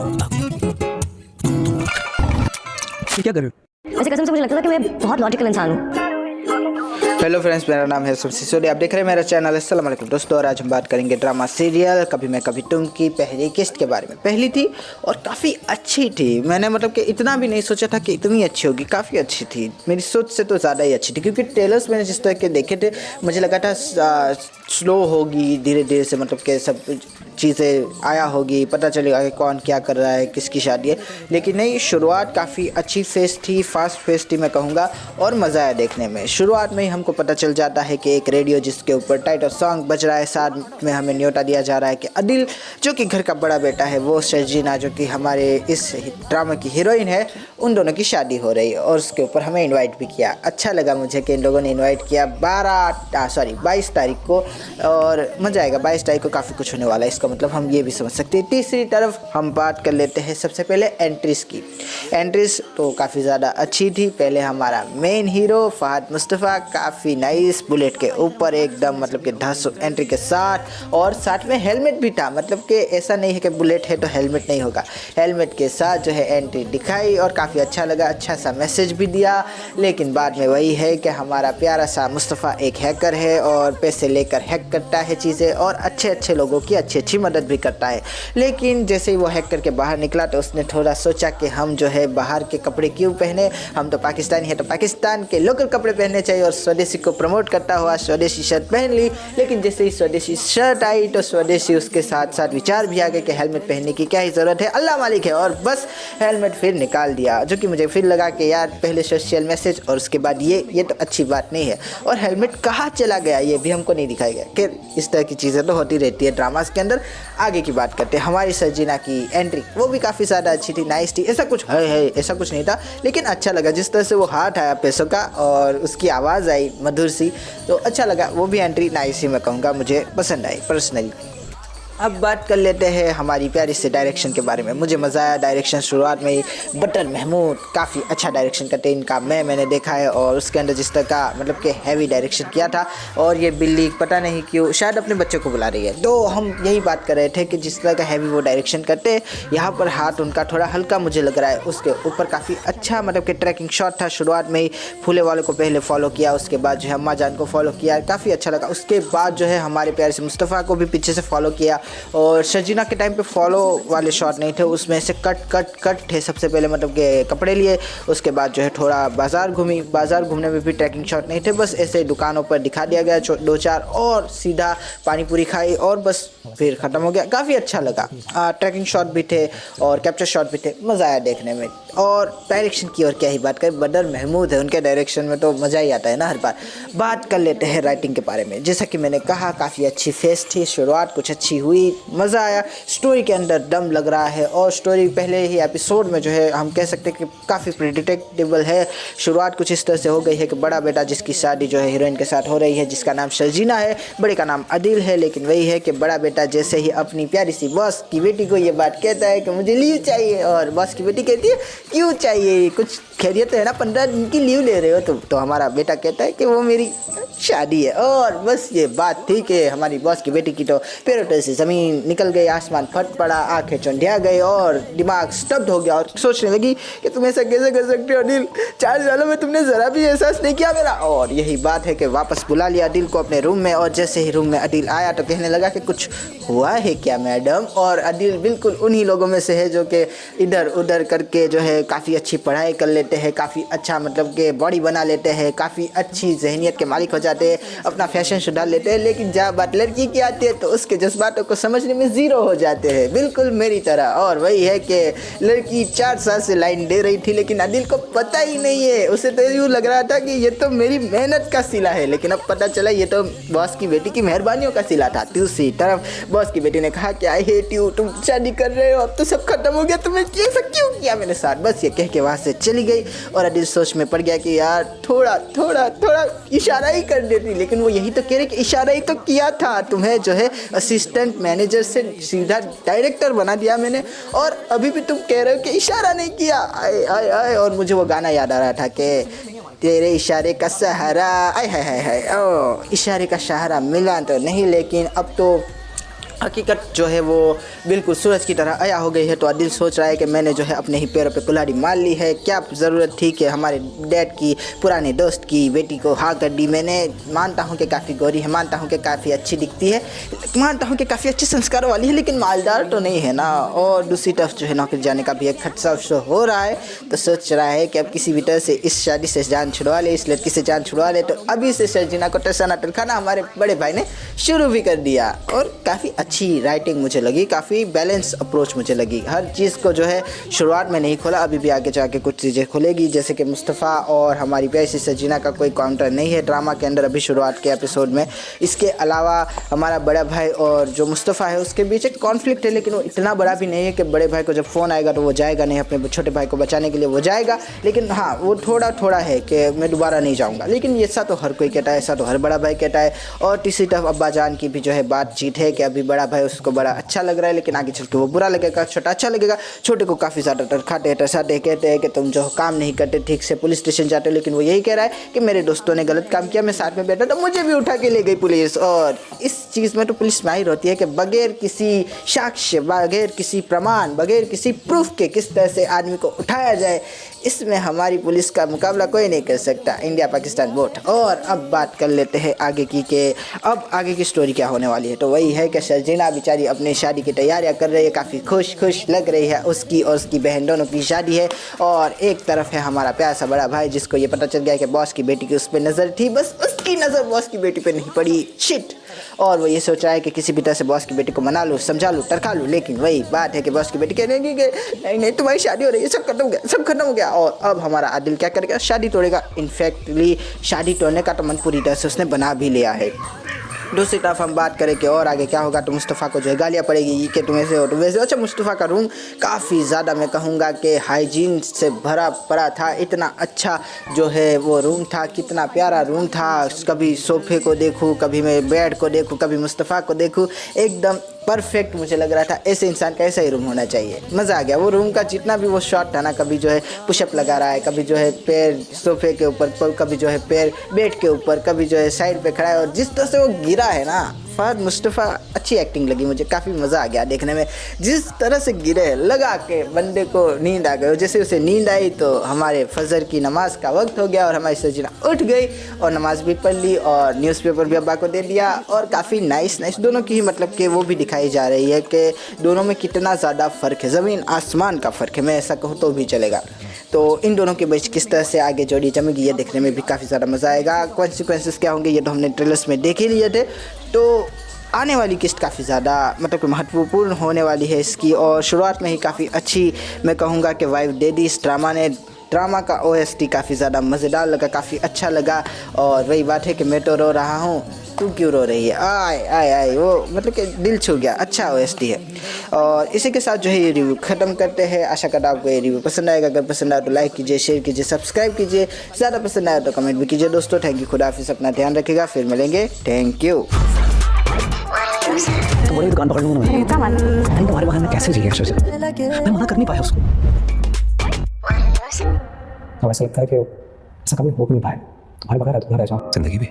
क्या कर रहे हो? ऐसे कसम से मुझे लगता था कि मैं बहुत लॉजिकल इंसान हूँ। हेलो फ्रेंड्स, मेरा नाम है सिसोदी। आप देख रहे हैं मेरा चैनल। अस्सलाम वालेकुम दोस्तों। और आज हम बात करेंगे ड्रामा सीरियल कभी मैं कभी तुम की पहली किस्त के बारे में। पहली थी और काफ़ी अच्छी थी। मैंने मतलब कि इतना भी नहीं सोचा था कि इतनी अच्छी होगी। काफ़ी अच्छी थी, मेरी सोच से तो ज़्यादा ही अच्छी थी, क्योंकि ट्रेलर्स मैंने जिस तरह के देखे थे मुझे लगा था स्लो होगी, धीरे धीरे से मतलब कि सब चीज़ें आया होगी, पता चलेगा कि कौन क्या कर रहा है, किसकी शादी है। लेकिन नहीं, शुरुआत काफ़ी अच्छी फेस थी, फास्ट फेस थी मैं कहूँगा, और मज़ा आया देखने में। शुरुआत में ही हमको पता चल जाता है कि एक रेडियो जिसके ऊपर टाइटल सॉन्ग बज रहा है, साथ में हमें न्योता दिया जा रहा है कि अदिल जो कि घर का बड़ा बेटा है, वो शर्जीना जो कि हमारे इस ड्रामा की हीरोइन है, उन दोनों की शादी हो रही है। और उसके ऊपर हमें इन्वाइट भी किया। अच्छा लगा मुझे कि इन लोगों ने इन्वाइट किया 22 तारीख को, और मज़ा आएगा। 22 तारीख को काफ़ी कुछ होने वाला है, इसका मतलब हम ये भी समझ सकते हैं। तीसरी तरफ हम बात कर लेते हैं सबसे पहले एंट्रीज की। एंट्रीज तो काफ़ी ज़्यादा अच्छी थी। पहले हमारा मेन हीरो फहद मुस्तफ़ा काफ़ी नाइस, बुलेट के ऊपर एकदम मतलब कि 10 एंट्री के साथ, और साथ में हेलमेट भी था। मतलब कि ऐसा नहीं है कि बुलेट है तो हेलमेट नहीं होगा, हेलमेट के साथ जो है एंट्री दिखाई, और काफ़ी अच्छा लगा। अच्छा सा मैसेज भी दिया। लेकिन बाद में वही है कि हमारा प्यारा सा मुस्तफ़ा एक हैकर है और पैसे लेकर हैक करता है चीज़ें, और अच्छे अच्छे लोगों की अच्छी मदद भी करता है। लेकिन जैसे ही वो हैक करके बाहर निकला तो उसने थोड़ा सोचा कि हम जो है बाहर के कपड़े क्यों पहने, हम तो पाकिस्तानी हैं तो पाकिस्तान के लोकल कपड़े पहनने चाहिए, और स्वदेशी को प्रमोट करता हुआ स्वदेशी शर्ट पहन ली। लेकिन जैसे ही स्वदेशी शर्ट आई तो स्वदेशी उसके साथ साथ विचार भी आ गए कि हेलमेट पहनने की क्या ही ज़रूरत है, अल्लाह मालिक है, और बस हेलमेट फिर निकाल दिया। जो कि मुझे फिर लगा कि यार पहले सोशल मैसेज और उसके बाद ये तो अच्छी बात नहीं है। और हेलमेट कहाँ चला गया ये भी हमको नहीं दिखाया गया। कि इस तरह की चीज़ें तो होती रहती है ड्रामास के अंदर। आगे की बात करते हैं। हमारी शर्जीना की एंट्री वो भी काफ़ी ज़्यादा अच्छी थी, नाइस थी। ऐसा कुछ है ऐसा कुछ नहीं था, लेकिन अच्छा लगा जिस तरह से वो हाथ आया पैसों का और उसकी आवाज़ आई मधुर सी, तो अच्छा लगा। वो भी एंट्री नाइस ही मैं कहूँगा, मुझे पसंद आई पर्सनली। अब बात कर लेते हैं हमारी प्यारी से डायरेक्शन के बारे में। मुझे मज़ा आया डायरेक्शन। शुरुआत में ही बटर महमूद काफ़ी अच्छा डायरेक्शन करते हैं इनका मैंने देखा है, और उसके अंदर जिस तरह का मतलब कि हैवी डायरेक्शन किया था। और ये बिल्ली पता नहीं क्यों शायद अपने बच्चों को बुला रही है, तो हम यही बात कर रहे थे कि जिस तरह का हैवी वो डायरेक्शन करते हैं, यहाँ पर हाथ उनका थोड़ा हल्का मुझे लग रहा है। उसके ऊपर काफ़ी अच्छा मतलब कि ट्रैकिंग शॉट था। शुरुआत में ही फूले वाले को पहले फॉलो किया, उसके बाद जो है अम्मा जान को फॉलो किया, काफ़ी अच्छा लगा। उसके बाद जो है हमारे प्यारे से मुस्तफ़ा को भी पीछे से फॉलो किया, और शर्जीना के टाइम पे फॉलो वाले शॉट नहीं थे, उसमें से कट थे। सबसे पहले मतलब कि कपड़े लिए, उसके बाद जो है थोड़ा बाज़ार घूमी, बाज़ार घूमने में भी ट्रैकिंग शॉट नहीं थे, बस ऐसे दुकानों पर दिखा दिया गया 2-4, और सीधा पानी पूरी खाई और बस फिर ख़त्म हो गया। काफ़ी अच्छा लगा। ट्रैकिंग शॉट भी थे और कैप्चर शॉट भी थे, मज़ा आया देखने में। और डायरेक्शन की और क्या ही बात करें, बदर महमूद है, उनके डायरेक्शन में तो मज़ा ही आता है ना हर बार। बात कर लेते हैं राइटिंग के बारे में। जैसा कि मैंने कहा काफ़ी अच्छी फेस थी, शुरुआत कुछ अच्छी हुई, मज़ा आया। स्टोरी के अंदर दम लग रहा है, और स्टोरी पहले ही एपिसोड में जो है हम कह सकते हैं कि काफ़ी प्रेडिक्टेबल है। शुरुआत कुछ इस तरह से हो गई है कि बड़ा बेटा जिसकी शादी जो है हीरोइन के साथ हो रही है, जिसका नाम शर्जीना है, बड़े का नाम अदिल है। लेकिन वही है कि बड़ा बेटा जैसे ही अपनी प्यारी सी बॉस की बेटी को ये बात कहता है कि मुझे लीव चाहिए, और बॉस की बेटी कहती है क्यों चाहिए, कुछ खैरियत है ना, 15 दिन की लीव ले रहे हो तुम? तो हमारा बेटा कहता है कि वो मेरी शादी है। और बस ये बात थी कि हमारी बॉस की बेटी की तो पैरों से ज़मीन निकल गई, आसमान फट पड़ा, आंखें चौंधिया गई, और दिमाग स्तब्ध हो गया, और सोचने लगी कि तुम ऐसा कैसे कर सकते हो अदिल, 4 सालों में तुमने ज़रा भी एहसास नहीं किया मेरा। और यही बात है कि वापस बुला लिया अदिल को अपने रूम में, और जैसे ही रूम में अदिल आया तो कहने लगा कि कुछ हुआ है क्या मैडम। और अदिल बिल्कुल उन्हीं लोगों में से है जो कि इधर उधर करके जो है काफ़ी अच्छी पढ़ाई कर लेते हैं, काफ़ी अच्छा मतलब कि बॉडी बना लेते हैं, काफ़ी अच्छी जहनीत के मालिक हो जाते हैं, अपना फैशन सुधार लेते हैं। लेकिन जब बात लड़की की आती है तो उसके जज्बातों को समझने में ज़ीरो हो जाते हैं, बिल्कुल मेरी तरह। और वही है कि लड़की 4 साल से लाइन दे रही थी, लेकिन अदिल को पता ही नहीं है। उसे तो यूँ लग रहा था कि ये तो मेरी मेहनत का सिला है, लेकिन अब पता चला ये तो बॉस की बेटी की मेहरबानियों का सिला था। दूसरी तरफ बॉस की बेटी ने कहा कि आई हेट यू, तुम शादी कर रहे हो, अब तो सब खत्म हो गया, तुम्हें ऐसा क्यों किया मेरे साथ। बस ये कह के वहाँ से चली गई, और अदिल सोच में पड़ गया कि यार थोड़ा इशारा ही कर देती। लेकिन वो यही तो कह रहे कि इशारा ही तो किया था, तुम्हें जो है असिस्टेंट मैनेजर से सीधा डायरेक्टर बना दिया मैंने, और अभी भी तुम कह रहे हो कि इशारा नहीं किया। आए आए आए। और मुझे वो गाना याद आ रहा था कि तेरे इशारे का सहारा, आए हाय हाय हाय, ओ इशारे का सहारा मिला तो नहीं, लेकिन अब तो हकीकत जो है वो बिल्कुल सूरज की तरह आया हो गई है। तो आदिल सोच रहा है कि मैंने जो है अपने ही पैरों पे कुल्हाड़ी मार ली है, क्या ज़रूरत थी कि हमारे डैड की पुराने दोस्त की बेटी को हाँ कर दी मैंने। मानता हूँ कि काफ़ी गोरी है, मानता हूँ कि काफ़ी अच्छी दिखती है, मानता हूँ कि काफ़ी अच्छे संस्कारों वाली है, लेकिन मालदार तो नहीं है ना। और दूसरी तरफ जो है नौकरी जाने का भी एक खदशा हो रहा है। तो सोच रहा है कि अब किसी भी तरह से इस शादी से जान छुड़वा ले, इस लड़की से जान छुड़वा ले। तो अभी से शर्जीना को टसाना टरखाना हमारे बड़े भाई ने शुरू भी कर दिया। और काफ़ी अच्छी राइटिंग मुझे लगी, काफ़ी बैलेंस अप्रोच मुझे लगी। हर चीज़ को जो है शुरुआत में नहीं खोला, अभी भी आगे जाके कुछ चीज़ें खुलेगी, जैसे कि मुस्तफ़ा और हमारी प्यारी सी शर्जीना का कोई काउंटर नहीं है ड्रामा के अंदर अभी शुरुआत के एपिसोड में। इसके अलावा हमारा बड़ा भाई और जो मुस्तफ़ा है उसके बीच एक कॉन्फ्लिक्ट है, लेकिन वो इतना बड़ा भी नहीं है कि बड़े भाई को जब फ़ोन आएगा तो वो जाएगा नहीं, अपने छोटे भाई को बचाने के लिए वो जाएगा। लेकिन हाँ, वो थोड़ा थोड़ा है कि मैं दोबारा नहीं जाऊँगा, लेकिन ऐसा तो हर कोई कहता है, ऐसा तो हर बड़ा भाई कहता है। और तीसरी तरफ अब्बा जान की भी जो है बातचीत है कि अभी बड़ा भाई उसको बड़ा अच्छा लग रहा है, लेकिन आगे चल के वो बुरा लगेगा, छोटा अच्छा लगेगा। छोटे को काफ़ी ज़्यादा टरखाते टसाते कहते हैं कि तुम जो काम नहीं करते ठीक से, पुलिस स्टेशन जाते हो, लेकिन वो यही कह रहा है कि मेरे दोस्तों ने गलत काम किया, मैं साथ में बैठा तो मुझे भी उठा के ले गई पुलिस। और इस चीज़ में तो पुलिस माहिर होती है कि बगैर किसी साक्ष्य, बगैर किसी प्रमाण, बगैर किसी प्रूफ के किस तरह से आदमी को उठाया जाए, इसमें हमारी पुलिस का मुकाबला कोई नहीं कर सकता। India Pakistan vote. और अब बात कर लेते हैं आगे की कि अब आगे की स्टोरी क्या होने वाली है। तो वही है कि शर्जीना बेचारी अपनी शादी की तैयारियां कर रही है, काफ़ी खुश लग रही है। उसकी और उसकी बहन दोनों की शादी है। और एक तरफ है हमारा प्यारा सा बड़ा भाई, जिसको ये पता चल गया कि बॉस की बेटी की उस पर नज़र थी, बस उसकी नज़र बॉस की बेटी पे नहीं पड़ी। शिट। और वो ये सोच रहा है कि किसी भी तरह से बॉस की बेटी को मना लूँ, समझा लूँ, टरका लूँ, लेकिन वही बात है कि बॉस की बेटी कहने लगी कि नहीं तुम्हारी शादी हो रही है, सब खत्म हो गया, सब खत्म हो गया। और अब हमारा आदिल क्या करेगा, शादी तोड़ेगा। इनफैक्टली शादी तोड़ने का तो मन पूरी तरह से उसने बना भी लिया है। दूसरी तरफ हम बात करें कि और आगे क्या होगा, तो मुस्तफ़ा को जो है गालियाँ पड़ेगी कि तुम ऐसे हो तुम वैसे हो। अच्छा, मुस्तफ़ा का रूम काफ़ी ज़्यादा मैं कहूँगा कि हाइजीन से भरा पड़ा था। इतना अच्छा जो है वो रूम था, कितना प्यारा रूम था। कभी सोफ़े को देखूँ, कभी मैं बेड को देखूँ, कभी मुस्तफ़ा को देखूँ, एकदम परफेक्ट मुझे लग रहा था। ऐसे इंसान का ऐसा ही रूम होना चाहिए। मज़ा आ गया वो रूम का, जितना भी वो शॉट था ना, कभी जो है पुशअप लगा रहा है, कभी जो है पैर सोफ़े के ऊपर, कभी जो है पैर बेड के ऊपर, कभी जो है साइड पे खड़ा है। और जिस तरह से वो गिरा है ना फहद मुस्तफ़ा, अच्छी एक्टिंग लगी मुझे, काफ़ी मज़ा आ गया देखने में। जिस तरह से गिरे लगा के बंदे को नींद आ गई। जैसे उसे नींद आई तो हमारे फजर की नमाज़ का वक्त हो गया और हमारी शर्जीना उठ गई और नमाज़ भी पढ़ ली और न्यूज़पेपर भी अब्बा को दे दिया। और काफ़ी नाइस दोनों की ही मतलब कि वो भी दिखाई जा रही है कि दोनों में कितना ज़्यादा फ़र्क है, ज़मीन आसमान का फ़र्क है, मैं ऐसा कहूँ तो भी चलेगा। तो इन दोनों के बीच किस तरह से आगे जोड़ी जमेगी ये देखने में भी काफ़ी ज़्यादा मज़ा आएगा। कॉन्सिक्वेंसेस क्या होंगे ये तो हमने ट्रेलर्स में देख ही लिए थे। तो आने वाली किस्त काफ़ी ज़्यादा मतलब कि महत्वपूर्ण होने वाली है इसकी। और शुरुआत में ही काफ़ी अच्छी मैं कहूँगा कि वाइब दे दी इस ड्रामा ने। ड्रामा का OST काफ़ी ज़्यादा मज़ेदार लगा, काफ़ी अच्छा लगा। और वही बात है कि मैं तो रो रहा हूँ, तू क्यों रो रही है, आय आय आय, वो मतलब कि दिल छू गया, अच्छा OST है। और इसी के साथ जो है ये रिव्यू ख़त्म करते हैं। आशा करता हूँ आपको ये रिव्यू पसंद आएगा। अगर पसंद आए तो लाइक कीजिए, शेयर कीजिए, सब्सक्राइब कीजिए। ज़्यादा पसंद आए तो कमेंट भी कीजिए दोस्तों। थैंक यू, खुदा हाफिज़, अपना ध्यान रखिएगा, फिर मिलेंगे, थैंक यू। तो बड़ी दुकान पकड़ लूँगा मैं तुम्हारे बहाने कैसे जिए अक्षर से, मैं मना कर नहीं पाया उसको। अब ऐसा लगता है कि ऐसा कभी हो नहीं पाए, तुम्हारे बगैर अधूरा रह जाऊँ जिंदगी भी।